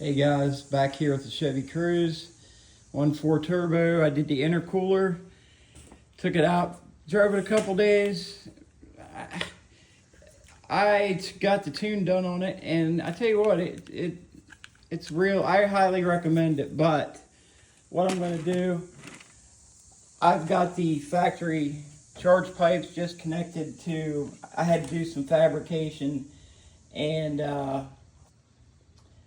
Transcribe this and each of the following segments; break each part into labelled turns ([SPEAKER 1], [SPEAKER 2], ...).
[SPEAKER 1] Hey guys, back here with the Chevy Cruze 1.4 turbo. I did the intercooler, took it out, drove it a couple days. I got the tune done on it, and I tell you what, it's real. I highly recommend it. But what I'm going to do, I've got the factory charge pipes just connected to. I had to do some fabrication and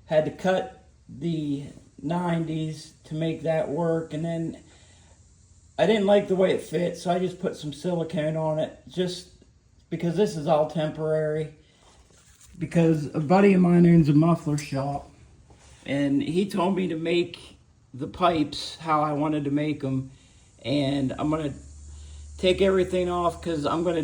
[SPEAKER 1] had to cut the 90s to make that work, and then I didn't like the way it fit, so I just put some silicone on it, just because this is all temporary. Because a buddy of mine owns a muffler shop, and he told me to make the pipes how I wanted to make them, and I'm gonna take everything off because I'm gonna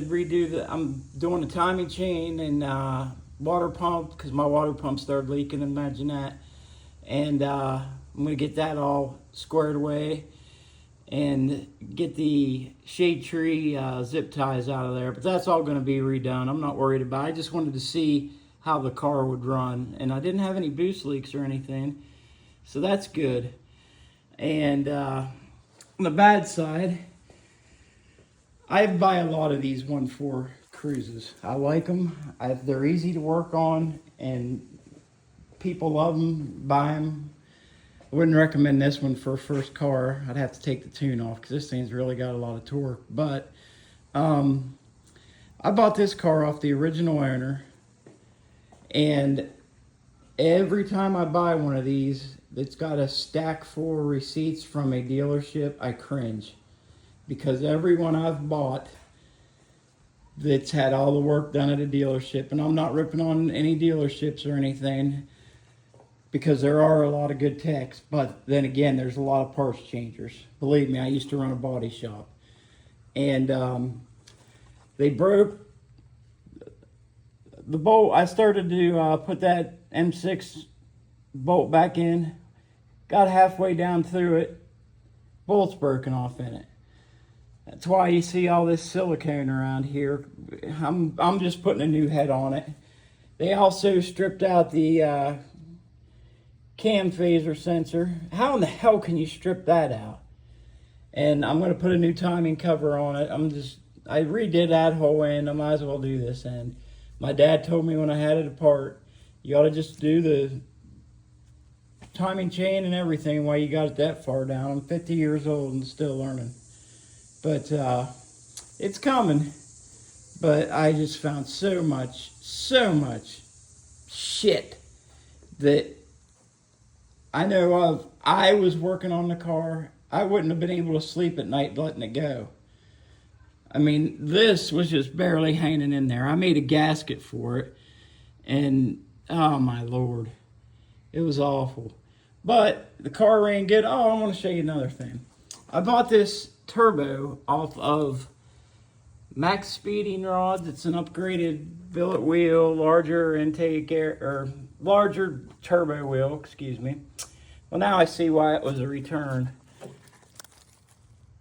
[SPEAKER 1] I'm doing a timing chain and water pump, because my water pump started leaking, imagine that. And I'm gonna get that all squared away and get the shade tree zip ties out of there, but that's all gonna be redone. I'm not worried about it. I just wanted to see how the car would run, and I didn't have any boost leaks or anything, so that's good. And on the bad side, I buy a lot of these 1.4 Cruzes. I like them. They're easy to work on, and people love them, buy them. I wouldn't recommend this one for a first car. I'd have to take the tune off because this thing's really got a lot of torque. But I bought this car off the original owner, and every time I buy one of these that's got a stack full of receipts from a dealership, I cringe. Because every one I've bought that's had all the work done at a dealership, and I'm not ripping on any dealerships or anything, because there are a lot of good techs, but then again, there's a lot of parts changers. Believe me, I used to run a body shop, and they broke the bolt. I started to put that M6 bolt back in, got halfway down through it, bolt's broken off in it. That's why you see all this silicone around here. I'm just putting a new head on it. They also stripped out the cam phaser sensor. How in the hell can you strip that out? And I'm going to put a new timing cover on it. I redid that whole end. I might as well do this end. My dad told me when I had it apart, you ought to just do the timing chain and everything while you got it that far down. I'm 50 years old and still learning. But it's coming. But I just found so much shit that I know of. I was working on the car. I wouldn't have been able to sleep at night letting it go. I mean, this was just barely hanging in there. I made a gasket for it, and oh my Lord, it was awful. But the car ran good. Oh, I want to show you another thing. I bought this turbo off of Max Speeding Rods. It's an upgraded billet wheel, larger intake air, or larger turbo wheel, excuse me. Well, now I see why it was a return.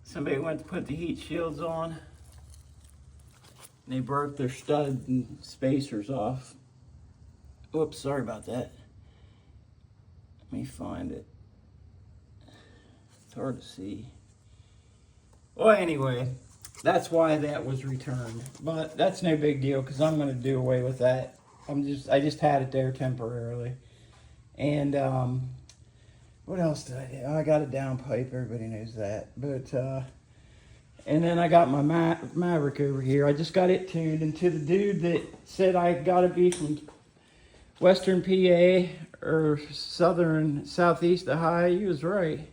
[SPEAKER 1] Somebody went to put the heat shields on, and they broke their stud and spacers off. Whoops, sorry about that. Let me find it. It's hard to see. Well, anyway, that's why that was returned. But that's no big deal, because I'm going to do away with that. I just had it there temporarily. And what else did I do? Oh, I got a downpipe. Everybody knows that. But and then I got my Maverick over here. I just got it tuned. And to the dude that said I got to be from Western PA or Southeast Ohio, he was right.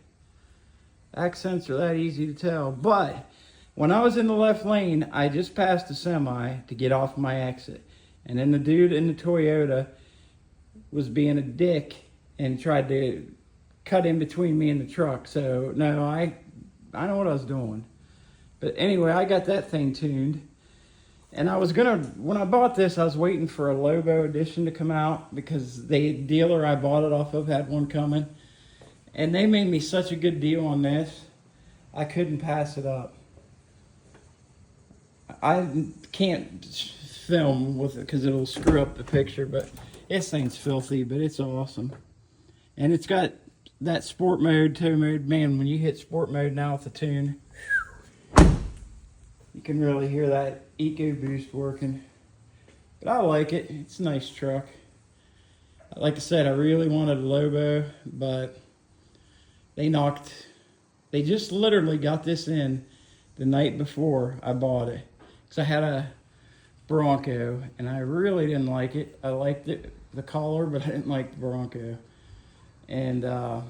[SPEAKER 1] Accents are that easy to tell. But when I was in the left lane, I just passed a semi to get off my exit. And then the dude in the Toyota was being a dick and tried to cut in between me and the truck. So, no, I know what I was doing. But anyway, I got that thing tuned. And I was when I bought this, I was waiting for a Lobo edition to come out, because the dealer I bought it off of had one coming. And they made me such a good deal on this, I couldn't pass it up. I can't film with it because it'll screw up the picture, but this thing's filthy, but it's awesome. And it's got that sport mode, tow mode. Man, when you hit sport mode now with the tune, you can really hear that EcoBoost working. But I like it. It's a nice truck. Like I said, I really wanted a Lobo, but they just literally got this in the night before I bought it. Because I had a Bronco, and I really didn't like it. I liked it, the collar, but I didn't like the Bronco. And I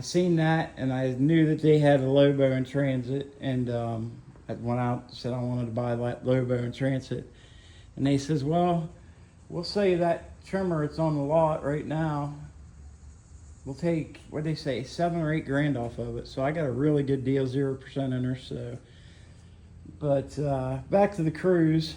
[SPEAKER 1] seen that, and I knew that they had a Lobo in transit, and I went out and said I wanted to buy that Lobo in transit. And they says, well, we'll say that trimmer it's on the lot right now, we'll take, what'd they say, 7 or 8 grand off of it. So I got a really good deal, 0% in her. So, but back to the Cruze.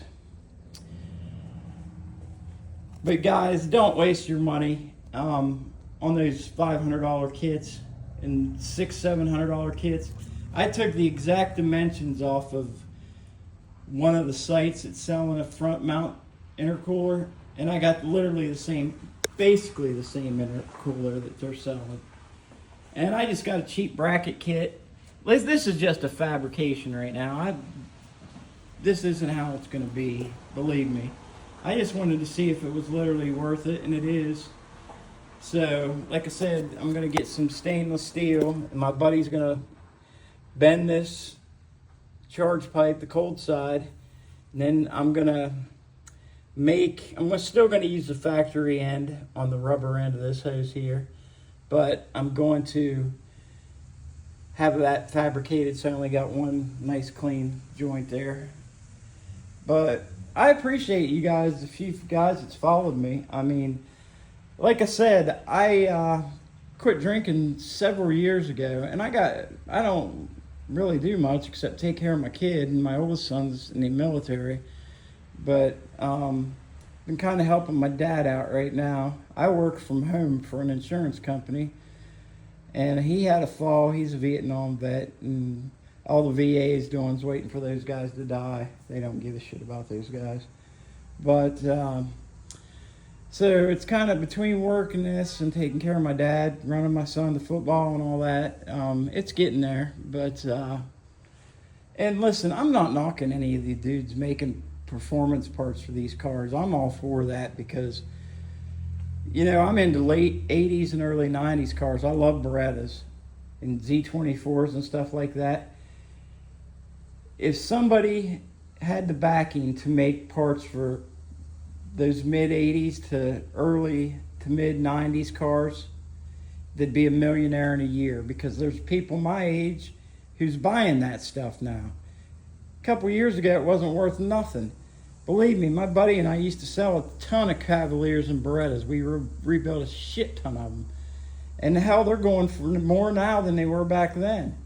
[SPEAKER 1] But guys, don't waste your money on those $500 kits and $600-700 kits. I took the exact dimensions off of one of the sites that's selling a front mount intercooler, and I got literally the same, basically the same intercooler that they're selling. And I just got a cheap bracket kit. This is just a fabrication right now. This isn't how it's going to be, believe me. I just wanted to see if it was literally worth it, and it is. So, like I said, I'm going to get some stainless steel, and my buddy's going to bend this charge pipe, the cold side, and then I'm still going to use the factory end on the rubber end of this hose here, but I'm going to have that fabricated so I only got one nice clean joint there. But I appreciate you guys, the few guys that's followed me. I mean, like I said, I quit drinking several years ago, and I don't really do much except take care of my kid, and my oldest son's in the military. But been kind of helping my dad out right now. I work from home for an insurance company, and he had a fall. He's a Vietnam vet, and all the VA is doing is waiting for those guys to die. They don't give a shit about those guys. But so it's kind of between working this and taking care of my dad, running my son to football and all that. It's getting there. But and listen, I'm not knocking any of the dudes making performance parts for these cars. I'm all for that because, you know, I'm into late 80s and early 90s cars. I love Berettas and Z24s and stuff like that. If somebody had the backing to make parts for those mid 80s to early to mid 90s cars, they'd be a millionaire in a year, because there's people my age who's buying that stuff now. A couple years ago, it wasn't worth nothing. Believe me, my buddy and I used to sell a ton of Cavaliers and Berettas. We rebuilt a shit ton of them. And hell, they're going for more now than they were back then.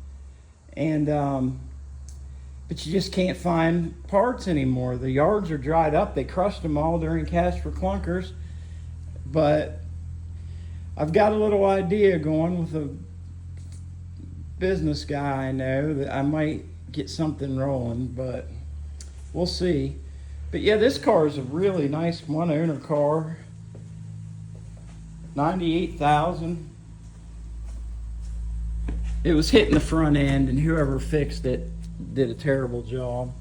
[SPEAKER 1] And but you just can't find parts anymore. The yards are dried up. They crushed them all during Cash for Clunkers. But I've got a little idea going with a business guy I know that I might get something rolling, but we'll see. But yeah, this car is a really nice one-owner car. 98,000. It was hitting the front end, and whoever fixed it did a terrible job.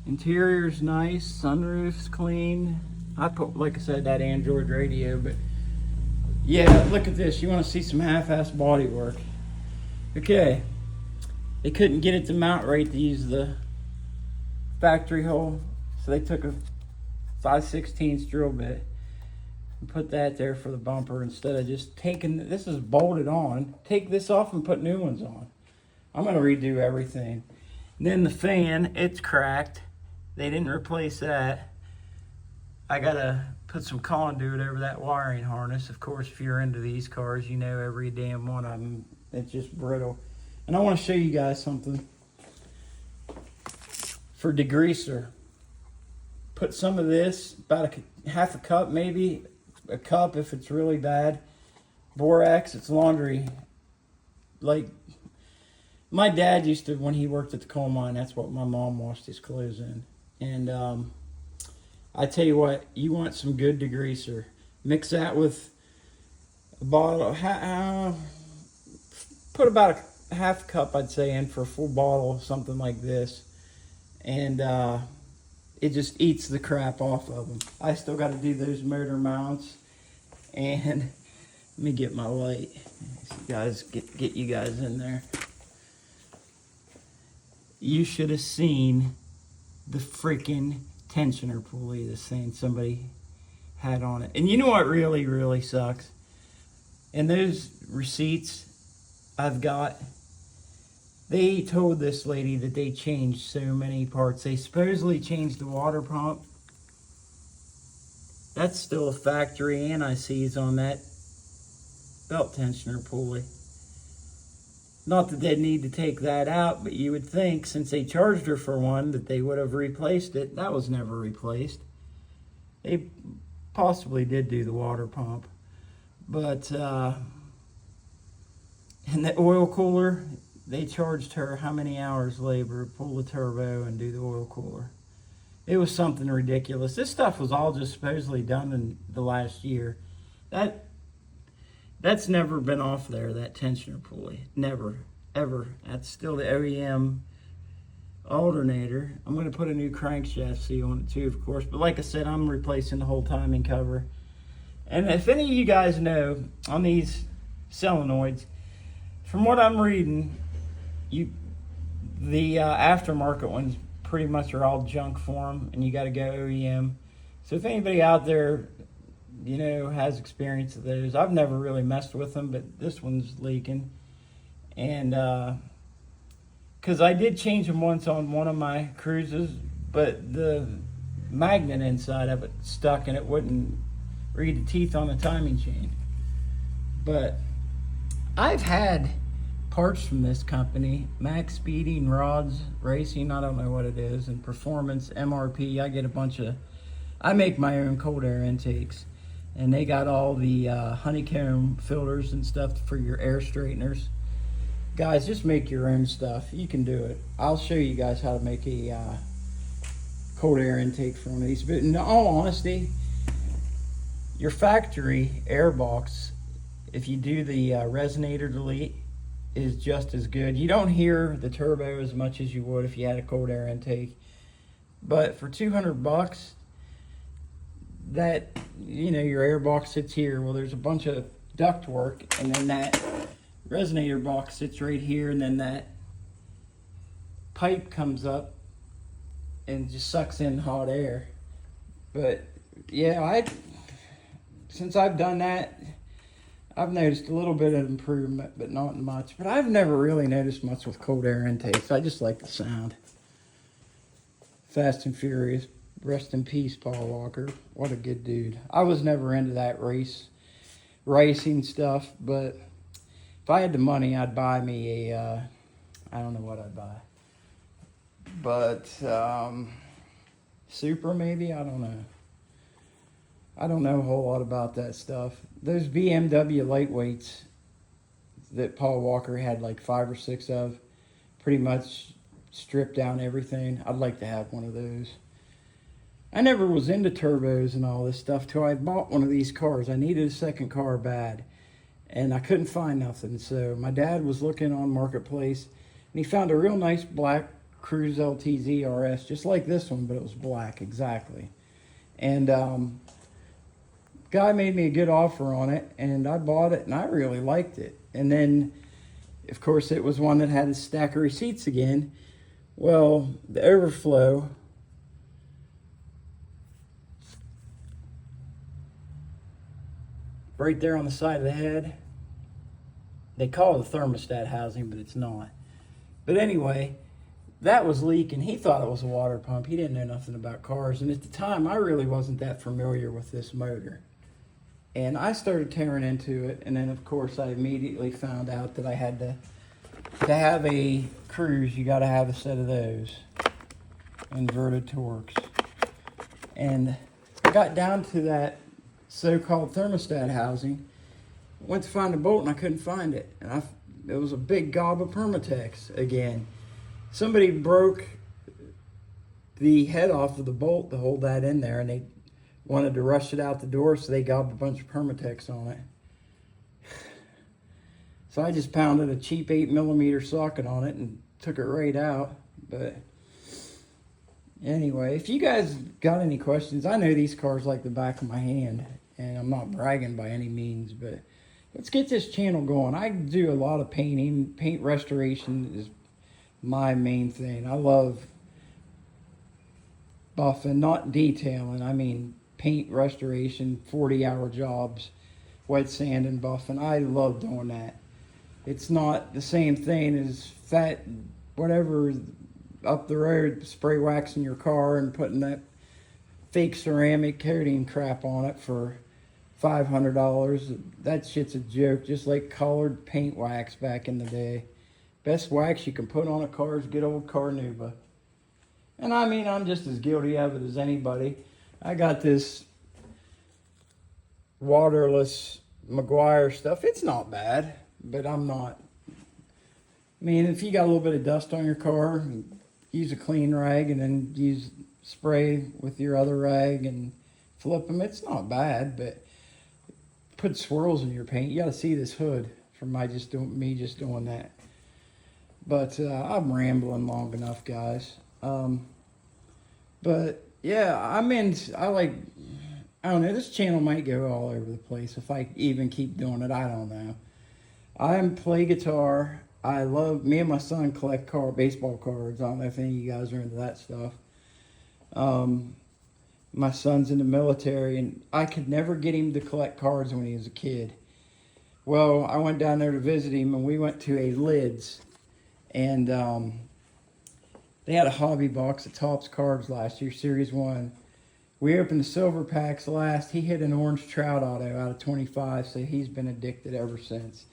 [SPEAKER 1] Interior's nice, sunroof's clean. I put, like I said, that Android radio, but yeah, look at this. You want to see some half-assed body work. Okay, they couldn't get it to mount right to use the factory hole, so they took a 5/16 drill bit and put that there for the bumper instead of just taking, this is bolted on, take this off and put new ones on. I'm going to redo everything. And then the fan, it's cracked. They didn't replace that. I got to put some conduit over that wiring harness. Of course, if you're into these cars, you know every damn one of them, it's just brittle. And I want to show you guys something. For Degreaser, put some of this, about half a cup maybe, a cup if it's really bad. Borax, it's laundry. Like, my dad used to, when he worked at the coal mine, that's what my mom washed his clothes in. And I tell you what, you want some good Degreaser. Mix that with a bottle, put about a half cup, I'd say, in for a full bottle of something like this. And it just eats the crap off of them. I still got to do those motor mounts. And let me get my light. So you guys, get you guys in there. You should have seen the freaking tensioner pulley this thing somebody had on it. And you know what really, really sucks? And those receipts I've got, they told this lady that they changed so many parts. They supposedly changed the water pump. That's still a factory anti-seize on that belt tensioner pulley. Not that they'd need to take that out, but you would think since they charged her for one that they would have replaced it. That was never replaced. They possibly did do the water pump. But, and the oil cooler, they charged her how many hours labor, pull the turbo and do the oil cooler. It was something ridiculous. This stuff was all just supposedly done in the last year. That's never been off there, that tensioner pulley. Never, ever. That's still the OEM alternator. I'm going to put a new crankshaft seal on it too, of course. But like I said, I'm replacing the whole timing cover. And if any of you guys know on these solenoids, from what I'm reading, the aftermarket ones pretty much are all junk for them, and you got to go OEM. So if anybody out there, you know, has experience with those, I've never really messed with them, but this one's leaking. And because I did change them once on one of my Cruzes, but the magnet inside of it stuck and it wouldn't read the teeth on the timing chain. But I've had parts from this company, Max Speeding, Rods Racing, I don't know what it is, and Performance, MRP. I get a bunch of, I make my own cold air intakes, and they got all the honeycomb filters and stuff for your air straighteners. Guys, just make your own stuff. You can do it. I'll show you guys how to make a cold air intake for one of these. But in all honesty, your factory air box, if you do the resonator delete, is just as good. You don't hear the turbo as much as you would if you had a cold air intake. But for $200, that, you know, your air box sits here. Well, there's a bunch of duct work, and then that resonator box sits right here, and then that pipe comes up and just sucks in hot air. But yeah, since I've done that, I've noticed a little bit of improvement, but not much. But I've never really noticed much with cold air intakes. I just like the sound. Fast and Furious. Rest in peace, Paul Walker. What a good dude. I was never into that racing stuff, but if I had the money, I'd buy me a, I don't know what I'd buy. But, Supra maybe? I don't know. I don't know a whole lot about that stuff. Those BMW lightweights that Paul Walker had like 5 or 6 of, pretty much stripped down everything. I'd like to have one of those. I never was into turbos and all this stuff till I bought one of these cars. I needed a second car bad, and I couldn't find nothing. So my dad was looking on Marketplace, and he found a real nice black Cruze LTZ RS, just like this one, but it was black, exactly. And guy made me a good offer on it, and I bought it, and I really liked it. And then, of course, it was one that had a stack of receipts again. Well, the overflow, right there on the side of the head, they call it a thermostat housing, but it's not. But anyway, that was leaking. He thought it was a water pump. He didn't know nothing about cars. And at the time, I really wasn't that familiar with this motor. And I started tearing into it. And then, of course, I immediately found out that I had to have a Cruze, you got to have a set of those inverted Torx. And I got down to that so-called thermostat housing. Went to find a bolt and I couldn't find it. And it was a big gob of Permatex again. Somebody broke the head off of the bolt to hold that in there, and they
[SPEAKER 2] wanted to rush it out the door, so they gobbed a bunch of Permatex on it. So I just pounded a cheap 8mm socket on it and took it right out. But anyway, if you guys got any questions, I know these cars like the back of my hand, and I'm not bragging by any means, but let's get this channel going. I do a lot of painting. Paint restoration is my main thing. I love buffing, not detailing. I mean paint restoration, 40-hour jobs, wet sand and buffing. I love doing that. It's not the same thing as fat, whatever, up the road, spray waxing your car and putting that fake ceramic coating crap on it for $500. That shit's a joke, just like colored paint wax back in the day. Best wax you can put on a car is good old Carnauba. And I mean, I'm just as guilty of it as anybody. I got this waterless Maguire stuff. It's not bad, but I'm not. I mean, if you got a little bit of dust on your car, use a clean rag and then use spray with your other rag and flip them. It's not bad, but put swirls in your paint. You got to see this hood from me just doing that. But I'm rambling long enough, guys. But yeah, I don't know, this channel might go all over the place if I even keep doing it. I don't know. I play guitar. Me and my son collect baseball cards. I don't know if any of you guys are into that stuff. My son's in the military, and I could never get him to collect cards when he was a kid. Well, I went down there to visit him, and we went to a Lids, and they had a hobby box of Topps cards last year, Series 1. We opened the silver packs last. He hit an orange trout auto out of 25, so he's been addicted ever since.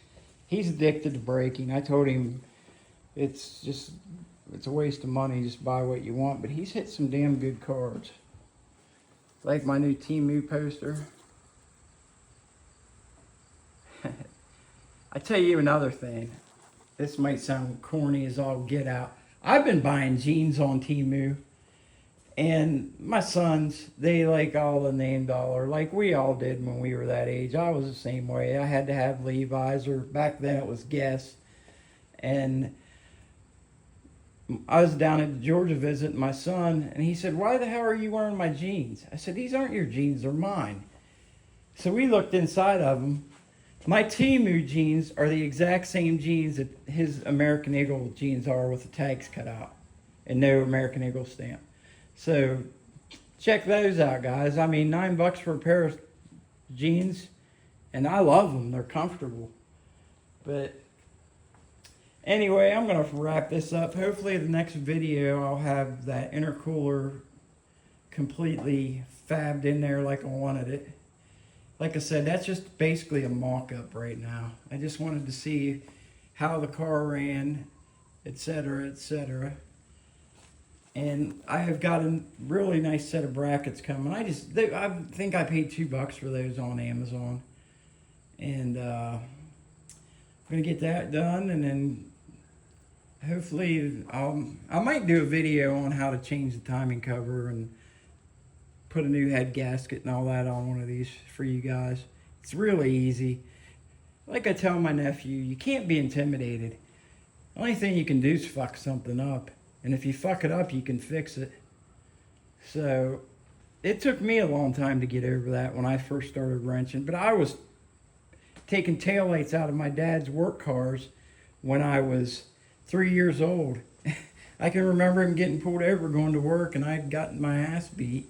[SPEAKER 2] He's addicted to breaking. I told him it's a waste of money, just buy what you want, but he's hit some damn good cards. Like my new Temu poster. I tell you another thing. This might sound corny as all get out. I've been buying jeans on Temu, and my sons, they like all the name dollar, like we all did when we were that age. I was the same way. I had to have Levi's, or back then it was Guess. And I was down at Georgia visiting my son, and he said, "Why the hell are you wearing my jeans?" I said, "These aren't your jeans, they're mine." So we looked inside of them. My Temu jeans are the exact same jeans that his American Eagle jeans are, with the tags cut out and no American Eagle stamp. So check those out, guys. I mean, $9 for a pair of jeans, and I love them. They're comfortable. But anyway, I'm going to wrap this up. Hopefully the next video I'll have that intercooler completely fabbed in there like I wanted it. Like I said, that's just basically a mock-up right now. I just wanted to see how the car ran, etc., etc. And I have got a really nice set of brackets coming. I think I paid $2 for those on Amazon. And I'm going to get that done, and then hopefully I might do a video on how to change the timing cover and put a new head gasket and all that on one of these for you guys. It's really easy. Like I tell my nephew, you can't be intimidated. The only thing you can do is fuck something up. And if you fuck it up, you can fix it. So it took me a long time to get over that when I first started wrenching. But I was taking taillights out of my dad's work cars when I was 3 years old. I can remember him getting pulled over going to work, and I'd gotten my ass beat.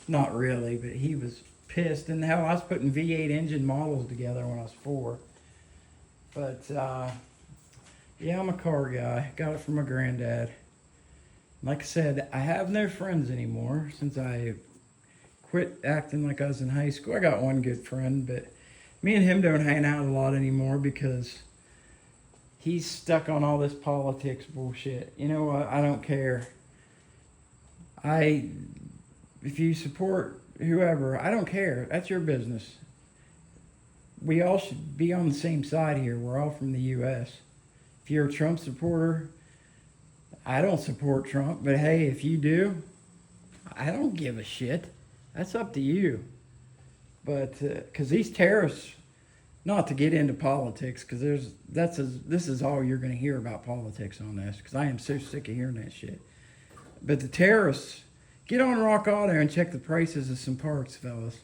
[SPEAKER 2] Not really, but he was pissed. And hell, I was putting V8 engine models together when I was 4. But, yeah, I'm a car guy. Got it from my granddad. Like I said, I have no friends anymore since I quit acting like I was in high school. I got one good friend, but me and him don't hang out a lot anymore because he's stuck on all this politics bullshit. You know what? I don't care. If you support whoever, I don't care. That's your business. We all should be on the same side here. We're all from the U.S. If you're a Trump supporter, I don't support Trump, but hey, if you do, I don't give a shit. That's up to you. But because these tariffs, not to get into politics, because this is all you're going to hear about politics on this, because I am so sick of hearing that shit. But the tariffs, get on Rock Auto and check the prices of some parts, fellas.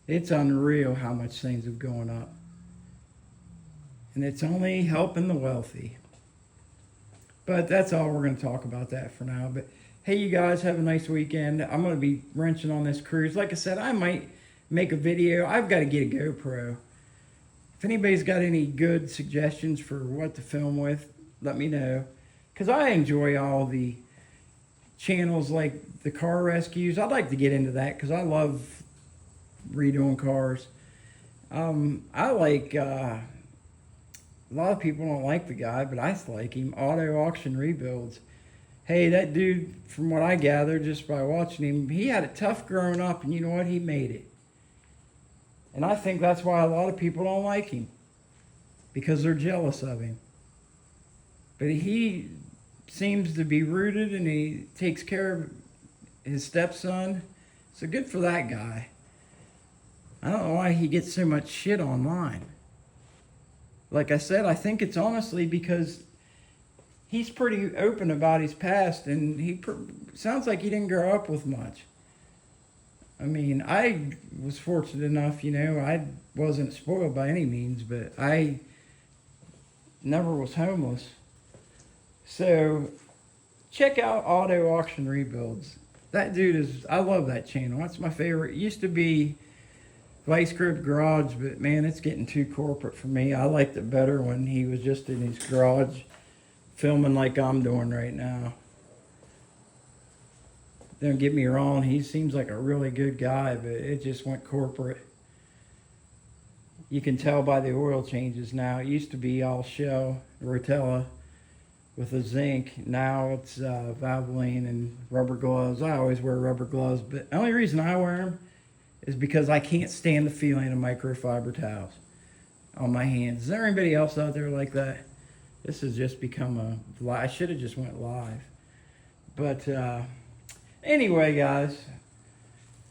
[SPEAKER 2] It's unreal how much things have gone up. And it's only helping the wealthy. But that's all we're going to talk about that for now. But hey, you guys, have a nice weekend. I'm going to be wrenching on this Cruze. Like I said, I might make a video. I've got to get a GoPro. If anybody's got any good suggestions for what to film with, let me know. Because I enjoy all the channels like the car rescues. I'd like to get into that because I love redoing cars. I like, a lot of people don't like the guy, but I like him. Auto auction rebuilds. Hey, that dude, from what I gathered just by watching him, he had it tough growing up, and you know what? He made it. And I think that's why a lot of people don't like him, because they're jealous of him. But he seems to be rooted, and he takes care of his stepson. So good for that guy. I don't know why he gets so much shit online. Like I said, I think it's honestly because he's pretty open about his past, and he sounds like he didn't grow up with much. I mean, I was fortunate enough, I wasn't spoiled by any means, but I never was homeless. So, check out Auto Auction Rebuilds. That dude I love that channel. That's my favorite. It used to be Vice Grip Garage, but man, it's getting too corporate for me. I liked it better when he was just in his garage filming like I'm doing right now. Don't get me wrong, he seems like a really good guy, but it just went corporate. You can tell by the oil changes now. It used to be all Shell, Rotella with a zinc. Now it's Valvoline and rubber gloves. I always wear rubber gloves, but the only reason I wear them is because I can't stand the feeling of microfiber towels on my hands. Is there anybody else out there like that? This has just become I should have just went live. But anyway, guys,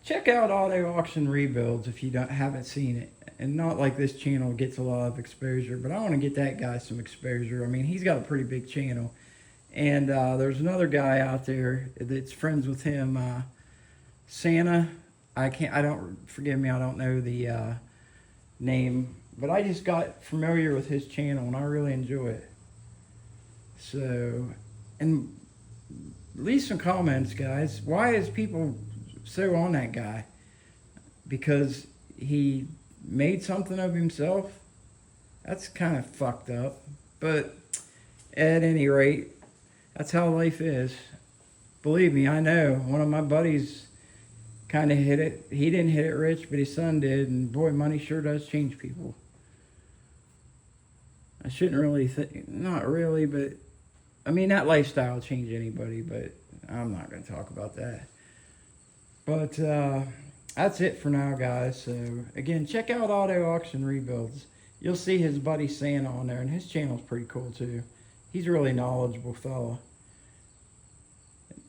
[SPEAKER 2] check out Auto Auction Rebuilds if you haven't seen it. And not like this channel gets a lot of exposure, but I want to get that guy some exposure. I mean, he's got a pretty big channel. And there's another guy out there that's friends with him, Santa. Forgive me, I don't know the name, but I just got familiar with his channel and I really enjoy it. So, and leave some comments, guys. Why is people so on that guy? Because he made something of himself? That's kind of fucked up. But at any rate, that's how life is. Believe me, I know. One of my buddies kind of hit it. He didn't hit it rich, but his son did. And boy, money sure does change people. I shouldn't really think, not really, but I mean, that lifestyle will change anybody, but I'm not going to talk about that. But that's it for now, guys. So, again, check out Auto Auction Rebuilds. You'll see his buddy Santa on there, and his channel's pretty cool, too. He's a really knowledgeable fella.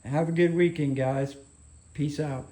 [SPEAKER 2] Have a good weekend, guys. Peace out.